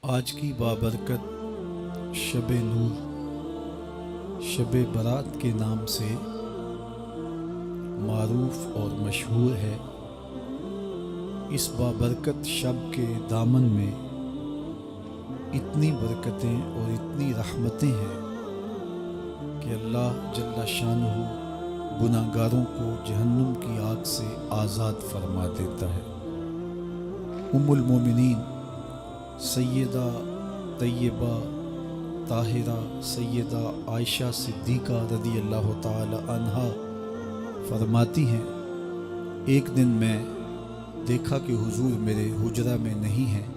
آج کی بابرکت شب نور شب برات کے نام سے معروف اور مشہور ہے۔ اس بابرکت شب کے دامن میں اتنی برکتیں اور اتنی رحمتیں ہیں کہ اللہ جل شانہ گناہ گاروں کو جہنم کی آگ سے آزاد فرما دیتا ہے۔ ام المومنین سیدہ طیبہ طاہرہ سیدہ عائشہ صدیقہ رضی اللہ تعالی عنہا فرماتی ہیں، ایک دن میں دیکھا کہ حضور میرے حجرہ میں نہیں ہیں،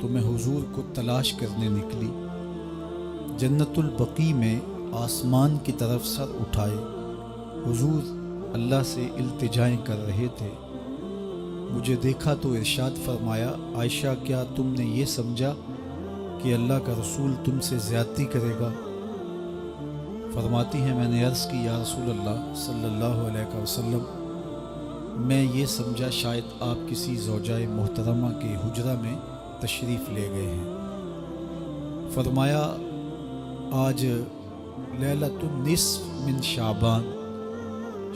تو میں حضور کو تلاش کرنے نکلی۔ جنت البقیع میں آسمان کی طرف سر اٹھائے حضور اللہ سے التجائیں کر رہے تھے۔ مجھے دیکھا تو ارشاد فرمایا، عائشہ کیا تم نے یہ سمجھا کہ اللہ کا رسول تم سے زیادتی کرے گا؟ فرماتی ہیں میں نے عرض کی یا رسول اللہ صلی اللہ علیہ وسلم، میں یہ سمجھا شاید آپ کسی زوجہ محترمہ کے حجرہ میں تشریف لے گئے ہیں۔ فرمایا آج لیلۃ النصف من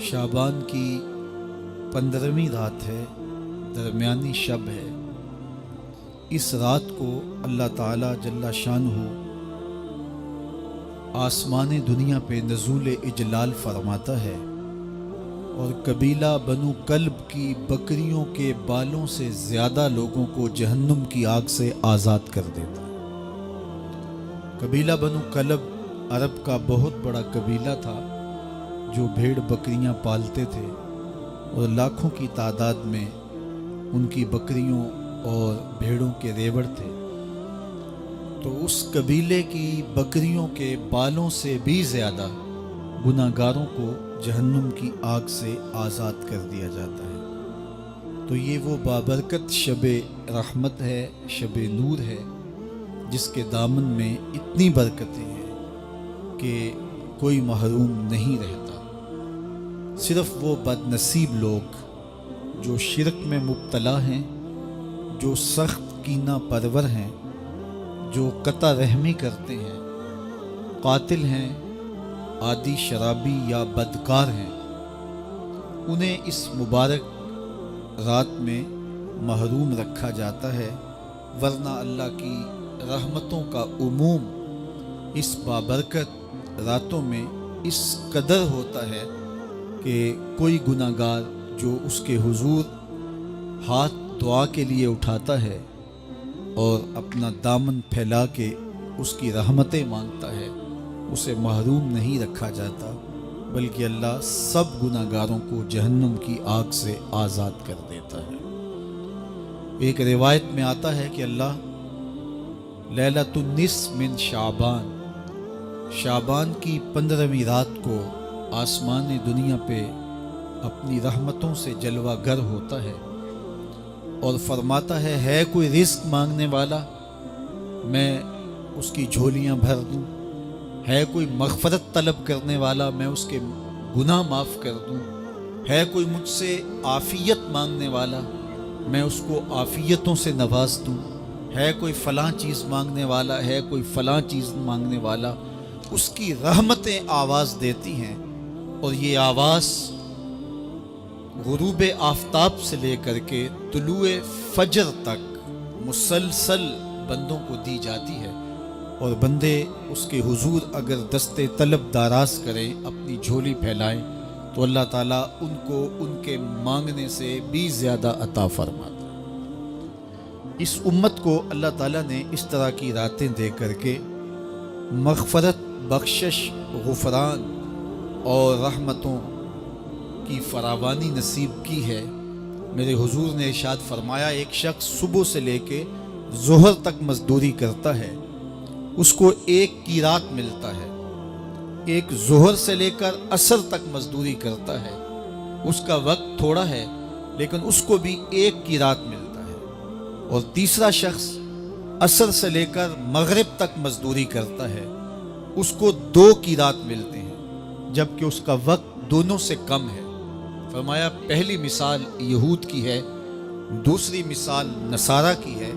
شعبان کی 15ویں رات ہے، درمیانی شب ہے۔ اس رات کو اللہ تعالی جل شانہ آسمان دنیا پہ نزول اجلال فرماتا ہے اور قبیلہ بنو کلب کی بکریوں کے بالوں سے زیادہ لوگوں کو جہنم کی آگ سے آزاد کر دیتا ہے۔ قبیلہ بنو کلب عرب کا بہت بڑا قبیلہ تھا جو بھیڑ بکریاں پالتے تھے اور لاکھوں کی تعداد میں ان کی بکریوں اور بھیڑوں کے ریوڑ تھے۔ تو اس قبیلے کی بکریوں کے بالوں سے بھی زیادہ گناہ گاروں کو جہنم کی آگ سے آزاد کر دیا جاتا ہے۔ تو یہ وہ بابرکت شب رحمت ہے، شب نور ہے، جس کے دامن میں اتنی برکتیں ہیں کہ کوئی محروم نہیں رہتا۔ صرف وہ بد نصیب لوگ جو شرک میں مبتلا ہیں، جو سخت کینہ پرور ہیں، جو قطع رحمی کرتے ہیں، قاتل ہیں، عادی شرابی یا بدکار ہیں، انہیں اس مبارک رات میں محروم رکھا جاتا ہے، ورنہ اللہ کی رحمتوں کا عموم اس بابرکت راتوں میں اس قدر ہوتا ہے کہ کوئی گناہ گار جو اس کے حضور ہاتھ دعا کے لیے اٹھاتا ہے اور اپنا دامن پھیلا کے اس کی رحمتیں مانگتا ہے، اسے محروم نہیں رکھا جاتا، بلکہ اللہ سب گناہ گاروں کو جہنم کی آگ سے آزاد کر دیتا ہے۔ ایک روایت میں آتا ہے کہ اللہ لیلۃ النصف من شعبان کی 15ویں رات کو آسمان دنیا پہ اپنی رحمتوں سے جلوہ گر ہوتا ہے اور فرماتا ہے کوئی رزق مانگنے والا، میں اس کی جھولیاں بھر دوں، ہے کوئی مغفرت طلب کرنے والا، میں اس کے گناہ معاف کر دوں، ہے کوئی مجھ سے عافیت مانگنے والا، میں اس کو عافیتوں سے نواز دوں، ہے کوئی فلاں چیز مانگنے والا، ہے کوئی فلاں چیز مانگنے والا، اس کی رحمتیں آواز دیتی ہیں اور یہ آواز غروب آفتاب سے لے کر کے طلوع فجر تک مسلسل بندوں کو دی جاتی ہے، اور بندے اس کے حضور اگر دستے طلب دراز کریں، اپنی جھولی پھیلائیں، تو اللہ تعالیٰ ان کو ان کے مانگنے سے بھی زیادہ عطا فرماتا ہے۔ اس امت کو اللہ تعالیٰ نے اس طرح کی راتیں دے کر کے مغفرت، بخشش، غفران اور رحمتوں کی فراوانی نصیب کی ہے۔ میرے حضور نے ارشاد فرمایا ایک شخص صبح سے لے کے ظہر تک مزدوری کرتا ہے، اس کو ایک کی رات ملتا ہے۔ ایک ظہر سے لے کر عصر تک مزدوری کرتا ہے، اس کا وقت تھوڑا ہے لیکن اس کو بھی ایک کی رات ملتا ہے۔ اور تیسرا شخص عصر سے لے کر مغرب تک مزدوری کرتا ہے، اس کو 2 کی رات ملتے ہیں، جبکہ اس کا وقت دونوں سے کم ہے۔ فرمایا پہلی مثال یہود کی ہے، دوسری مثال نصارہ کی ہے،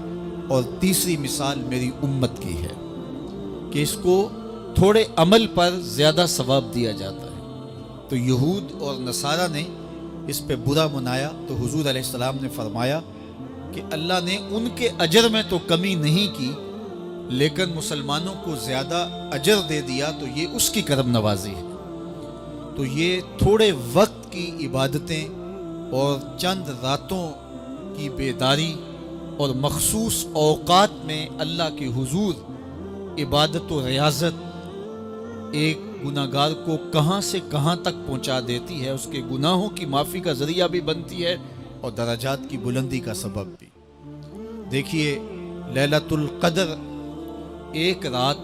اور تیسری مثال میری امت کی ہے کہ اس کو تھوڑے عمل پر زیادہ ثواب دیا جاتا ہے۔ تو یہود اور نصارہ نے اس پہ برا منایا تو حضور علیہ السلام نے فرمایا کہ اللہ نے ان کے اجر میں تو کمی نہیں کی، لیکن مسلمانوں کو زیادہ اجر دے دیا، تو یہ اس کی کرم نوازی ہے۔ تو یہ تھوڑے وقت کی عبادتیں اور چند راتوں کی بیداری اور مخصوص اوقات میں اللہ کے حضور عبادت و ریاضت ایک گناہگار کو کہاں سے کہاں تک پہنچا دیتی ہے، اس کے گناہوں کی معافی کا ذریعہ بھی بنتی ہے اور درجات کی بلندی کا سبب بھی۔ دیکھیے لیلۃ القدر ایک رات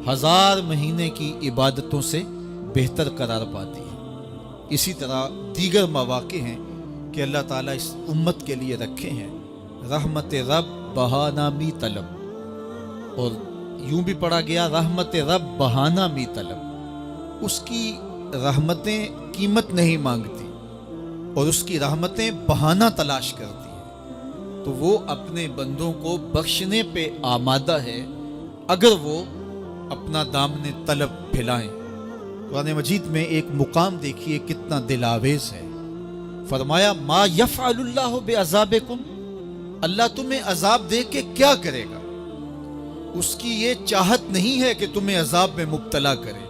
1000 مہینے کی عبادتوں سے بہتر قرار پاتی ہے۔ اسی طرح دیگر مواقع ہیں کہ اللہ تعالیٰ اس امت کے لیے رکھے ہیں، رحمت رب بہانہ می طلب، اور یوں بھی پڑھا گیا رحمت رب بہانہ می طلب۔ اس کی رحمتیں قیمت نہیں مانگتی اور اس کی رحمتیں بہانہ تلاش کرتی ہیں، تو وہ اپنے بندوں کو بخشنے پہ آمادہ ہے اگر وہ اپنا دامن طلب پھیلائیں۔ قرآن مجید میں ایک مقام دیکھیے کتنا دل آویز ہے، فرمایا ما یفعل اللہ بعذابکم، اللہ تمہیں عذاب دے کے کیا کرے گا؟ اس کی یہ چاہت نہیں ہے کہ تمہیں عذاب میں مبتلا کرے،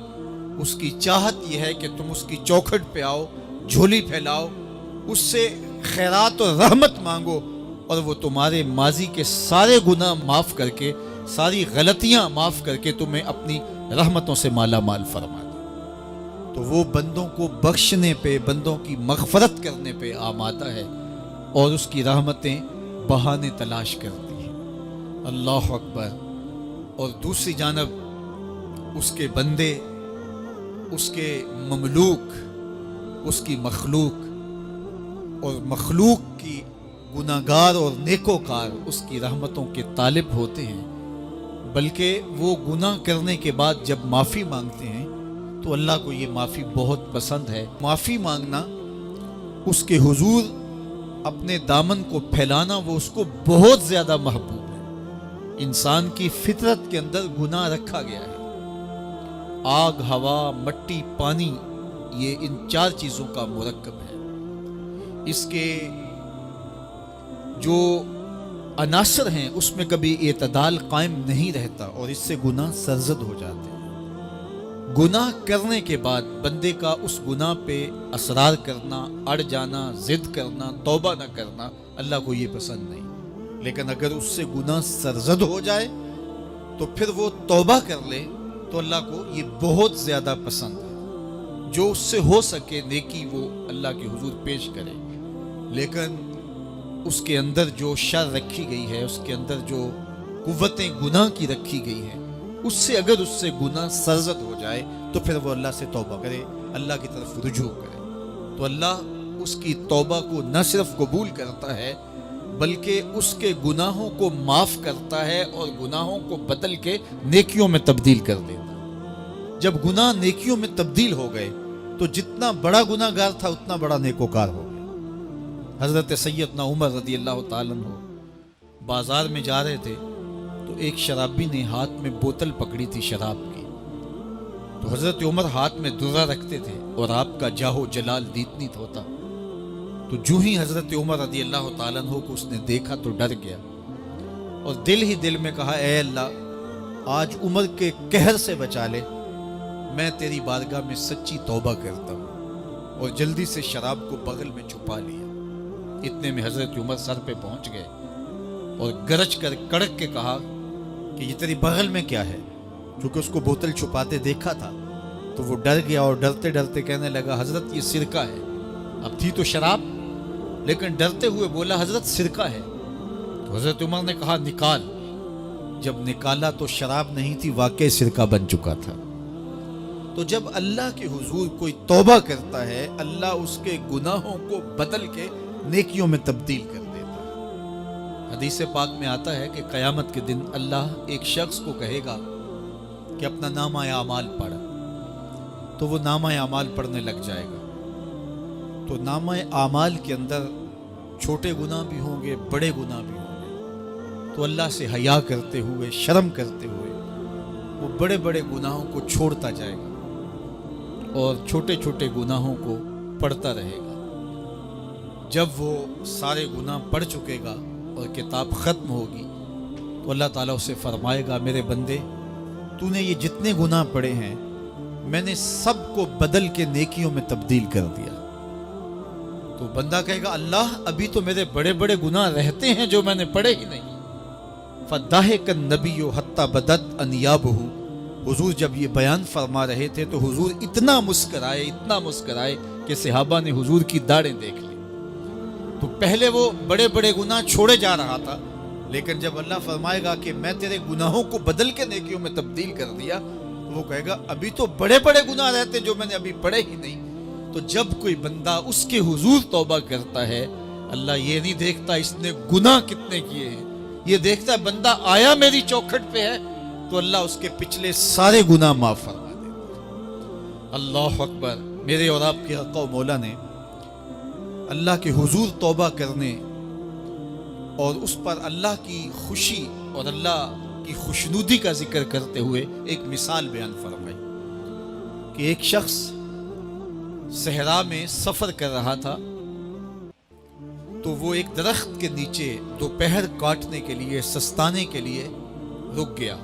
اس کی چاہت یہ ہے کہ تم اس کی چوکھٹ پہ آؤ، جھولی پھیلاؤ، اس سے خیرات اور رحمت مانگو، اور وہ تمہارے ماضی کے سارے گناہ معاف کر کے، ساری غلطیاں معاف کر کے تمہیں اپنی رحمتوں سے مالا مال فرما دے۔ تو وہ بندوں کو بخشنے پہ، بندوں کی مغفرت کرنے پہ آمادہ ہے اور اس کی رحمتیں بہانے تلاش کرتی ہیں۔ اللہ اکبر۔ اور دوسری جانب اس کے بندے، اس کے مملوک، اس کی مخلوق اور مخلوق کی گناہگار اور نیکوکار اس کی رحمتوں کے طالب ہوتے ہیں، بلکہ وہ گناہ کرنے کے بعد جب معافی مانگتے ہیں تو اللہ کو یہ معافی بہت پسند ہے۔ معافی مانگنا، اس کے حضور اپنے دامن کو پھیلانا، وہ اس کو بہت زیادہ محبوب ہے۔ انسان کی فطرت کے اندر گناہ رکھا گیا ہے۔ آگ، ہوا، مٹی، پانی، یہ ان 4 چیزوں کا مرکب ہے۔ اس کے جو عناصر ہیں اس میں کبھی اعتدال قائم نہیں رہتا اور اس سے گناہ سرزد ہو جاتے ہیں۔ گناہ کرنے کے بعد بندے کا اس گناہ پہ اصرار کرنا، اڑ جانا، ضد کرنا، توبہ نہ کرنا اللہ کو یہ پسند نہیں، لیکن اگر اس سے گناہ سرزد ہو جائے تو پھر وہ توبہ کر لے تو اللہ کو یہ بہت زیادہ پسند ہے۔ جو اس سے ہو سکے نیکی وہ اللہ کے حضور پیش کرے، لیکن اس کے اندر جو شر رکھی گئی ہے، اس کے اندر جو قوتیں گناہ کی رکھی گئی ہیں، اس سے اگر اس سے گناہ سرزد ہو جائے تو پھر وہ اللہ سے توبہ کرے، اللہ کی طرف رجوع کرے، تو اللہ اس کی توبہ کو نہ صرف قبول کرتا ہے بلکہ اس کے گناہوں کو معاف کرتا ہے اور گناہوں کو بدل کے نیکیوں میں تبدیل کر دیتا ہے۔ جب گناہ نیکیوں میں تبدیل ہو گئے تو جتنا بڑا گناہ گار تھا اتنا بڑا نیکوکار ہو گیا۔ حضرت سیدنا عمر رضی اللہ تعالیٰ عنہ بازار میں جا رہے تھے تو ایک شرابی نے ہاتھ میں بوتل پکڑی تھی شراب کی، تو حضرت عمر ہاتھ میں درہ رکھتے تھے اور آپ کا جاہ و جلال دیتنیت ہوتا، تو جو ہی حضرت عمر رضی اللہ تعالیٰ عنہ کو اس نے دیکھا تو ڈر گیا اور دل ہی دل میں کہا اے اللہ آج عمر کے قہر سے بچا لے، میں تیری بارگاہ میں سچی توبہ کرتا ہوں، اور جلدی سے شراب کو بغل میں چھپا لیا۔ اتنے میں حضرت عمر سر پہ پہنچ گئے اور گرج کر کڑک کے کہا کہ یہ تیری بغل میں کیا ہے؟ چونکہ اس کو بوتل چھپاتے دیکھا تھا تو وہ ڈر گیا اور ڈرتے ڈرتے کہنے لگا حضرت یہ سرکہ ہے۔ اب تھی تو شراب، لیکن ڈرتے ہوئے بولا حضرت سرکہ ہے۔ تو حضرت عمر نے کہا نکال۔ جب نکالا تو شراب نہیں تھی، واقعی سرکہ بن چکا تھا۔ تو جب اللہ کے حضور کوئی توبہ کرتا ہے، اللہ اس کے گناہوں کو بدل کے نیکیوں میں تبدیل کر دیتا ہے۔ حدیث پاک میں آتا ہے کہ قیامت کے دن اللہ ایک شخص کو کہے گا کہ اپنا نامہ اعمال پڑھ، تو وہ نامہ اعمال پڑھنے لگ جائے گا۔ تو نامہ اعمال کے اندر چھوٹے گناہ بھی ہوں گے، بڑے گناہ بھی ہوں گے، تو اللہ سے حیا کرتے ہوئے، شرم کرتے ہوئے وہ بڑے بڑے گناہوں کو چھوڑتا جائے گا اور چھوٹے چھوٹے گناہوں کو پڑھتا رہے گا۔ جب وہ سارے گناہ پڑھ چکے گا اور کتاب ختم ہوگی تو اللہ تعالیٰ اسے فرمائے گا، میرے بندے، تو نے یہ جتنے گناہ پڑھے ہیں میں نے سب کو بدل کے نیکیوں میں تبدیل کر دیا۔ تو بندہ کہے گا، اللہ ابھی تو میرے بڑے بڑے گناہ رہتے ہیں جو میں نے پڑھے ہی نہیں۔ فَضَحِكَ النَّبِيُّ حَتَّى بَدَتْ أَنْيَابُهُ، حضور جب یہ بیان فرما رہے تھے تو حضور اتنا مسکرائے کہ صحابہ نے حضور کی داڑھیں دیکھ لی۔ تو پہلے وہ بڑے بڑے گناہ چھوڑے جا رہا تھا، لیکن جب اللہ فرمائے گا کہ میں تیرے گناہوں کو بدل کے نیکیوں میں تبدیل کر دیا، تو وہ کہے گا ابھی تو بڑے بڑے گناہ رہتے جو میں نے ابھی پڑھے ہی نہیں۔ تو جب کوئی بندہ اس کے حضور توبہ کرتا ہے، اللہ یہ نہیں دیکھتا اس نے گناہ کتنے کیے ہیں، یہ دیکھتا ہے بندہ آیا میری چوکھٹ پہ ہے تو اللہ اس کے پچھلے سارے گناہ معاف فرما دیتا۔ اللہ اکبر۔ میرے اور آپ کے آقا و مولا نے اللہ کے حضور توبہ کرنے اور اس پر اللہ کی خوشی اور اللہ کی خوشنودی کا ذکر کرتے ہوئے ایک مثال بیان فرمائی کہ ایک شخص صحرا میں سفر کر رہا تھا، تو وہ ایک درخت کے نیچے دوپہر کاٹنے کے لیے، سستانے کے لیے رک گیا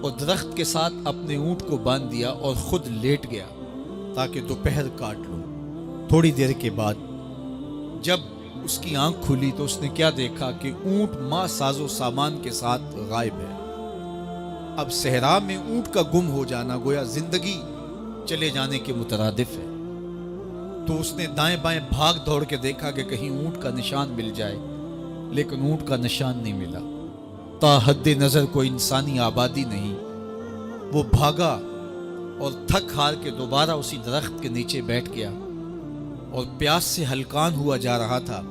اور درخت کے ساتھ اپنے اونٹ کو باندھ دیا اور خود لیٹ گیا تاکہ دوپہر کاٹ لوں۔ تھوڑی دیر کے بعد جب اس کی آنکھ کھلی تو اس نے کیا دیکھا کہ اونٹ ماں ساز و سامان کے ساتھ غائب ہے۔ اب صحرا میں اونٹ کا گم ہو جانا گویا زندگی چلے جانے کے مترادف ہے۔ تو اس نے دائیں بائیں بھاگ دوڑ کے دیکھا کہ کہیں اونٹ کا نشان مل جائے، لیکن اونٹ کا نشان نہیں ملا۔ تا حد نظر کوئی انسانی آبادی نہیں۔ وہ بھاگا اور تھک ہار کے دوبارہ اسی درخت کے نیچے بیٹھ گیا اور پیاس سے ہلکان ہوا جا رہا تھا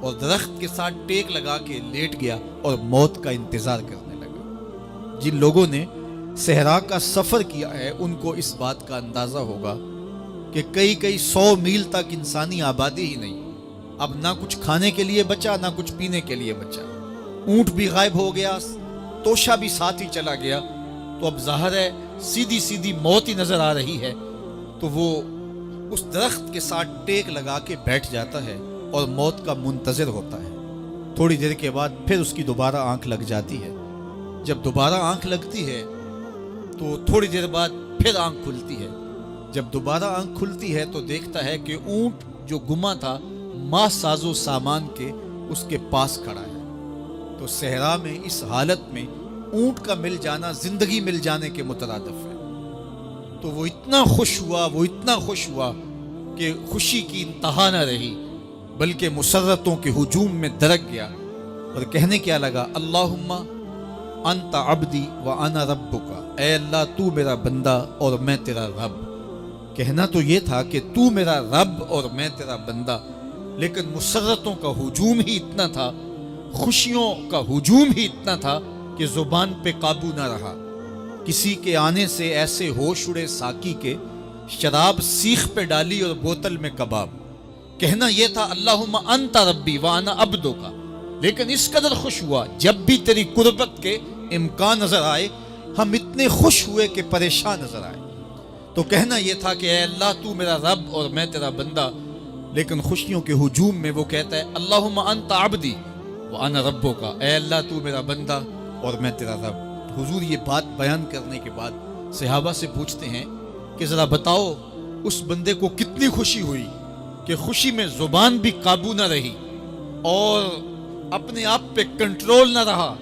اور درخت کے ساتھ ٹیک لگا کے لیٹ گیا اور موت کا انتظار کرنے لگا۔ جن لوگوں نے صحرا کا سفر کیا ہے ان کو اس بات کا اندازہ ہوگا کہ کئی 100 میل تک انسانی آبادی ہی نہیں، اب نہ کچھ کھانے کے لیے بچا نہ کچھ پینے کے لیے بچا، اونٹ بھی غائب ہو گیا، توشا بھی ساتھ ہی چلا گیا، تو اب ظاہر ہے سیدھی موت ہی نظر آ رہی ہے۔ تو وہ اس درخت کے ساتھ ٹیک لگا کے بیٹھ جاتا ہے اور موت کا منتظر ہوتا ہے۔ تھوڑی دیر کے بعد پھر اس کی دوبارہ آنکھ لگ جاتی ہے۔ جب دوبارہ آنکھ لگتی ہے تو تھوڑی دیر بعد پھر آنکھ کھلتی ہے۔ جب دوبارہ آنکھ کھلتی ہے تو دیکھتا ہے کہ اونٹ جو گما تھا ماں ساز و سامان کے اس کے پاس کھڑا ہے۔ تو صحرا میں اس حالت میں اونٹ کا مل جانا زندگی مل جانے کے مترادف ہے۔ تو وہ اتنا خوش ہوا کہ خوشی کی انتہا نہ رہی، بلکہ مسرتوں کے ہجوم میں درک گیا اور کہنے کیا لگا، اللہم انت عبدی وانا ربک، اے اللہ تو میرا بندہ اور میں تیرا رب۔ کہنا تو یہ تھا کہ تو میرا رب اور میں تیرا بندہ، لیکن مسرتوں کا ہجوم ہی اتنا تھا، خوشیوں کا ہجوم ہی اتنا تھا کہ زبان پہ قابو نہ رہا۔ کسی کے آنے سے ایسے ہوش اڑے ساقی کے، شراب سیخ پہ ڈالی اور بوتل میں کباب۔ کہنا یہ تھا اللہم انت ربی وانا عبدک، لیکن اس قدر خوش ہوا جب بھی تیری قربت کے امکان نظر آئے ہم اتنے خوش ہوئے کہ پریشان نظر آئے۔ تو کہنا یہ تھا کہ اے اللہ تو میرا رب اور میں تیرا بندہ، لیکن خوشیوں کے ہجوم میں وہ کہتا ہے اللہم انت عبدی وانا ربک، اے اللہ تو میرا بندہ اور میں تیرا رب۔ حضور یہ بات بیان کرنے کے بعد صحابہ سے پوچھتے ہیں کہ ذرا بتاؤ اس بندے کو کتنی خوشی ہوئی کہ خوشی میں زبان بھی قابو نہ رہی اور اپنے آپ پہ کنٹرول نہ رہا،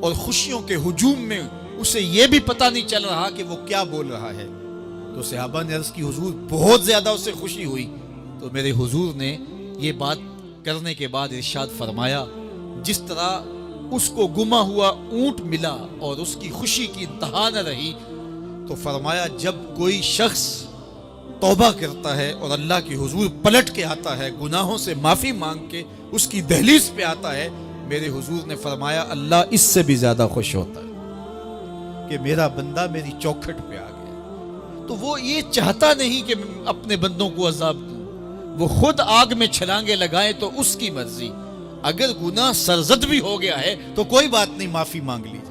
اور خوشیوں کے ہجوم میں اسے یہ بھی پتہ نہیں چل رہا کہ وہ کیا بول رہا ہے۔ تو صحابہ نے عرض کی حضور بہت زیادہ اسے خوشی ہوئی۔ تو میرے حضور نے یہ بات کرنے کے بعد ارشاد فرمایا، جس طرح اس کو گما ہوا اونٹ ملا اور اس کی خوشی کی انتہا نہ رہی، تو فرمایا جب کوئی شخص توبہ کرتا ہے اور اللہ کے حضور پلٹ کے آتا ہے، گناہوں سے معافی مانگ کے اس کی دہلیز پہ آتا ہے، میرے حضور نے فرمایا اللہ اس سے بھی زیادہ خوش ہوتا ہے کہ میرا بندہ میری چوکھٹ پہ آ گیا۔ تو وہ یہ چاہتا نہیں کہ اپنے بندوں کو عذاب دوں، وہ خود آگ میں چھلانگے لگائیں تو اس کی مرضی، اگر گناہ سرزد بھی ہو گیا ہے تو کوئی بات نہیں، معافی مانگ لیجیے۔